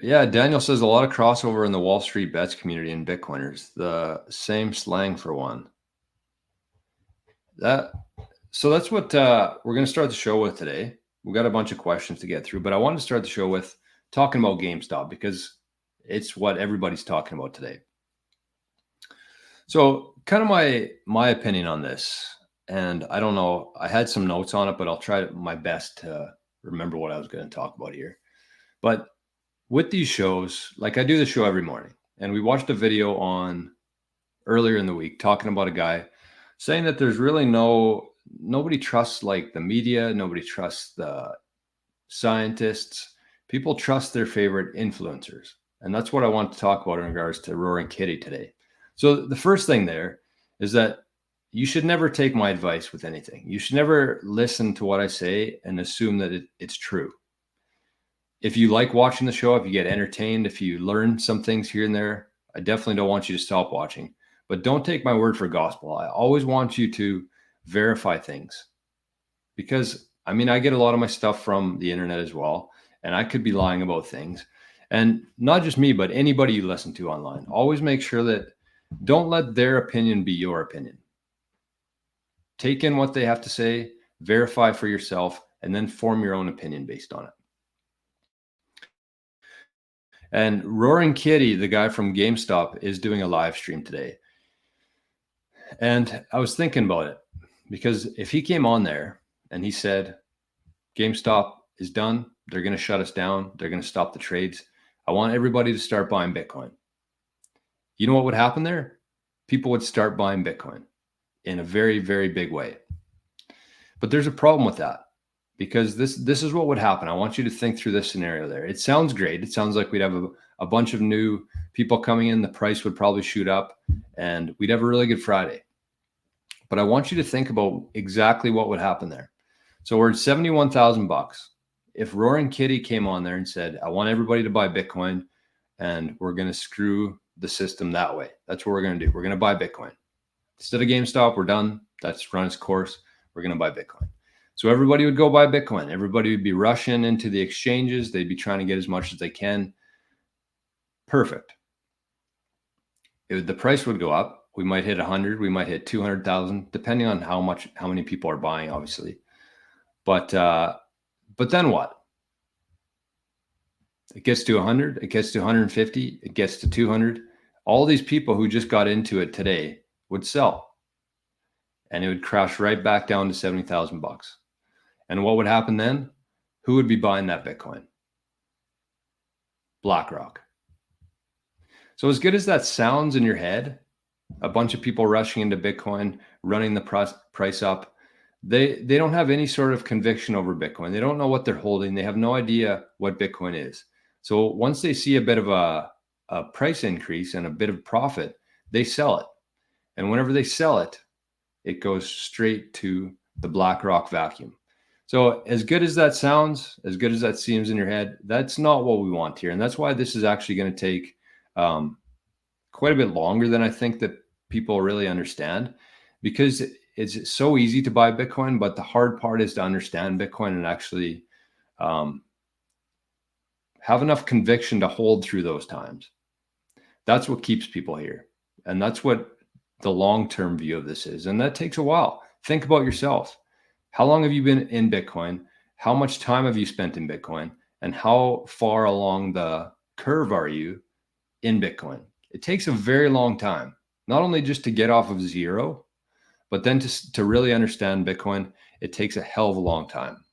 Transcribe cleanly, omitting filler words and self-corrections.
Yeah, Daniel says a lot of crossover in the Wall Street bets community and Bitcoiners. The same slang for one. So that's what we're going to start the show with today. We've got a bunch of questions to get through, but I wanted to start the show with talking about GameStop because it's what everybody's talking about today. So kind of my opinion on this, and I don't know, I had some notes on it, but I'll try my best to remember what I was going to talk about here. But with these shows, like I do the show every morning, and we watched a video on earlier in the week talking about a guy saying that there's really nobody trusts like the media, nobody trusts the scientists. People trust their favorite influencers. And that's what I want to talk about in regards to Roaring Kitty today. So the first thing there is that you should never take my advice with anything. You should never listen to what I say and assume that it's true. If you like watching the show, if you get entertained, if you learn some things here and there, I definitely don't want you to stop watching. But don't take my word for gospel. I always want you to verify things because I mean, I get a lot of my stuff from the internet as well, and I could be lying about things. And not just me, but anybody you listen to online. Always make sure that don't let their opinion be your opinion. Take in what they have to say, verify for yourself, and then form your own opinion based on it. And Roaring Kitty, the guy from GameStop, is doing a live stream today. And I was thinking about it because if he came on there and he said, GameStop is done, they're going to shut us down, they're going to stop the trades, I want everybody to start buying Bitcoin. You know what would happen there? People would start buying Bitcoin in a very, very big way. But there's a problem with that because this is what would happen. I want you to think through this scenario there. It sounds great. It sounds like we'd have a bunch of new people coming in. The price would probably shoot up and we'd have a really good Friday. But I want you to think about exactly what would happen there. So we're at 71,000 bucks. If Roaring Kitty came on there and said, I want everybody to buy Bitcoin and we're going to screw the system that way. That's what we're going to do. We're going to buy Bitcoin. Instead of GameStop, we're done. That's run its course. We're going to buy Bitcoin. So everybody would go buy Bitcoin. Everybody would be rushing into the exchanges. They'd be trying to get as much as they can. Perfect. The price would go up. We might hit 100. We might hit 200,000, depending on how many people are buying, obviously. But then what? It gets to 100. It gets to 150. It gets to 200. All these people who just got into it today would sell, and it would crash right back down to 70,000 bucks. And what would happen then? Who would be buying that Bitcoin? BlackRock. So as good as that sounds in your head, a bunch of people rushing into Bitcoin, running the price up, they don't have any sort of conviction over Bitcoin. They don't know what they're holding. They have no idea what Bitcoin is. So once they see a bit of a price increase and a bit of profit, they sell it. And whenever they sell it, it goes straight to the BlackRock vacuum. So as good as that sounds, as good as that seems in your head, that's not what we want here. And that's why this is actually going to take quite a bit longer than I think that people really understand, because it's so easy to buy Bitcoin, but the hard part is to understand Bitcoin and actually have enough conviction to hold through those times. That's what keeps people here. And that's what the long-term view of this is. And that takes a while. Think about yourself. How long have you been in Bitcoin? How much time have you spent in Bitcoin? And how far along the curve are you in Bitcoin? It takes a very long time, not only just to get off of zero, but then to really understand Bitcoin, it takes a hell of a long time.